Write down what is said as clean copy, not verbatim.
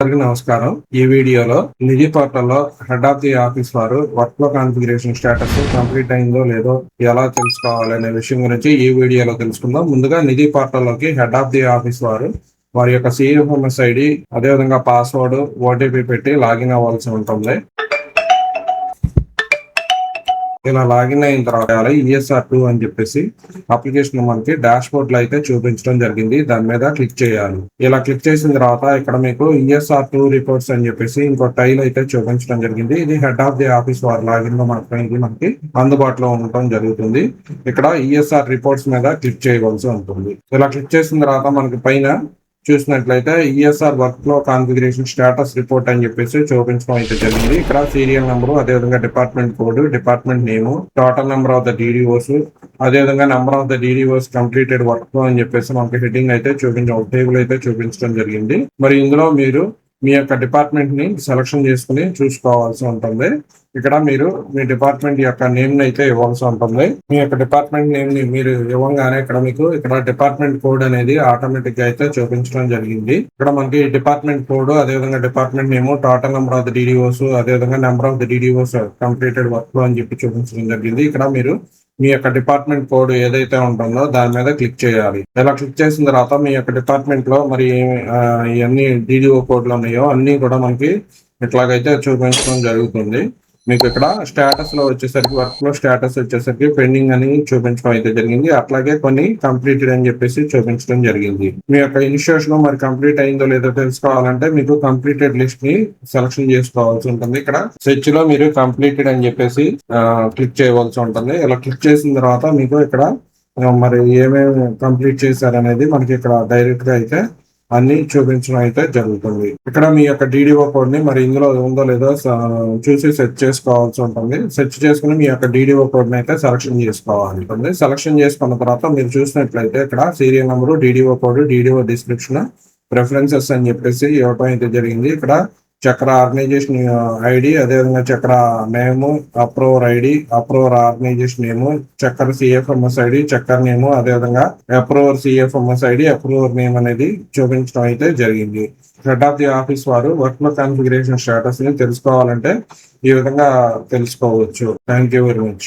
అందరికీ నమస్కారం. ఈ వీడియోలో నిధి పోర్టల్లో హెడ్ ఆఫ్ ది ఆఫీస్ వారు work flow configuration status complete అయిందో లేదో ఎలా తెలుసుకోవాలనే విషయం గురించి ఈ వీడియోలో తెలుసుకుందాం. ముందుగా నిధి పోర్టల్లోకి హెడ్ ఆఫ్ ది ఆఫీస్ వారి యొక్క సిఎఫ్ఎంఎస్ ఐడి అదేవిధంగా పాస్వర్డ్ ఓటీపీ పెట్టి లాగిన్ అవ్వాల్సి ఉంటుంది. ఇలా లాగిన్ అయిన తర్వాత ESR2 అని చెప్పేసి అప్లికేషన్ మనకి డాష్ బోర్డ్ లో అయితే చూపించడం జరిగింది. దాని మీద క్లిక్ చేయాలి. ఇలా క్లిక్ చేసిన తర్వాత ఇక్కడ మీకు ESR2 రిపోర్ట్స్ అని చెప్పేసి ఇంకో టైల్ అయితే చూపించడం జరిగింది. ఇది హెడ్ ఆఫ్ ది ఆఫీస్ వారి లాగిన్ లో మాత్రం ఇది మనకి అందుబాటులో ఉండటం జరుగుతుంది. ఇక్కడ ESR రిపోర్ట్స్ మీద క్లిక్ చేయవలసి ఉంటుంది. ఇలా క్లిక్ చేసిన తర్వాత మనకి పైన చూసినట్లయితే ESR work flow configuration status report అని చెప్పేసి చూపించడం అయితే జరిగింది. ఇక్కడ సీరియల్ నెంబరు, అదేవిధంగా department code, department name, total number of the DDOs, అదేవిధంగా number of the DDOs completed work flow అని చెప్పేసి మనకి హెడ్డింగ్ అయితే టేబుల్ అయితే చూపించడం జరిగింది. మరి ఇందులో మీరు మీ యొక్క డిపార్ట్మెంట్ ని సెలక్షన్ చేసుకుని చూసుకోవాల్సి ఉంటుంది. ఇక్కడ మీరు మీ డిపార్ట్మెంట్ యొక్క నేమ్ ని అయితే ఇవ్వాల్సి ఉంటుంది. మీ యొక్క డిపార్ట్మెంట్ నేమ్ ని మీరు ఇవ్వగానే ఇక్కడ డిపార్ట్మెంట్ కోడ్ అనేది ఆటోమేటిక్ గా అయితే చూపించడం జరిగింది. ఇక్కడ మనకి డిపార్ట్మెంట్ కోడ్, అదేవిధంగా department name, total number of the DDOs, అదేవిధంగా number of the DDOs completed work flow అని చెప్పి చూపించడం జరిగింది. ఇక్కడ మీరు మీ యొక్క డిపార్ట్మెంట్ కోడ్ ఏదైతే ఉంటుందో దాని మీద క్లిక్ చేయాలి. ఇలా క్లిక్ చేసిన తర్వాత మీ యొక్క డిపార్ట్మెంట్ లో మరి ఎన్ని DDO కోడ్లు ఉన్నాయో అన్ని కూడా మనకి ఇట్లాగైతే చూపించడం జరుగుతుంది. మీకు ఇక్కడ స్టేటస్ లో వచ్చేసరికి వర్క్ ఫ్లో స్టేటస్ వచ్చేసరికి పెండింగ్ అని చూపించడం అయితే జరిగింది. అట్లాగే కొన్ని కంప్లీటెడ్ అని చెప్పేసి చూపించడం జరిగింది. మీ యొక్క ఇనిషియేషన్ మరి కంప్లీట్ అయిందో లేదో తెలుసుకోవాలంటే మీకు కంప్లీటెడ్ లిస్ట్ ని సెలక్షన్ చేసుకోవాల్సి ఉంటుంది. ఇక్కడ సెర్చ్ లో మీరు కంప్లీటెడ్ అని చెప్పేసి క్లిక్ చేయవలసి ఉంటుంది. ఇలా క్లిక్ చేసిన తర్వాత మీకు ఇక్కడ మరి ఏమేమి కంప్లీట్ చేశారనేది మనకి ఇక్కడ డైరెక్ట్ గా అయితే అన్ని చూపించడం అయితే జరుగుతుంది. ఇక్కడ మీ యొక్క DDO కోడ్ ని మరి ఇందులో ఉందో లేదో చూసి సెర్చ్ చేసుకోవాల్సి ఉంటుంది. సెర్చ్ చేసుకుని మీ యొక్క DDO కోడ్ ని అయితే సెలక్షన్ చేసుకోవాలి ఉంటుంది. సెలక్షన్ చేసుకున్న తర్వాత మీరు చూసినట్లయితే ఇక్కడ serial number, DDO code, DDO description, preferences అని చెప్పేసి ఇవ్వడం అయితే జరిగింది. ఇక్కడ చక్ర ఆర్గనైజేషన్ ఐడి, అదేవిధంగా Chakra name, approver ID, approver organization name, Chakra CFMS ID, Chakra name, అదేవిధంగా approver CFMS ID, approver name అనేది చూపించడం అయితే జరిగింది. హెడ్ ఆఫ్ ది ఆఫీస్ వారు వర్క్ ఫ్లో కాన్ఫిగరేషన్ స్టేటస్ ని తెలుసుకోవాలంటే ఈ విధంగా తెలుసుకోవచ్చు. Thank you very much.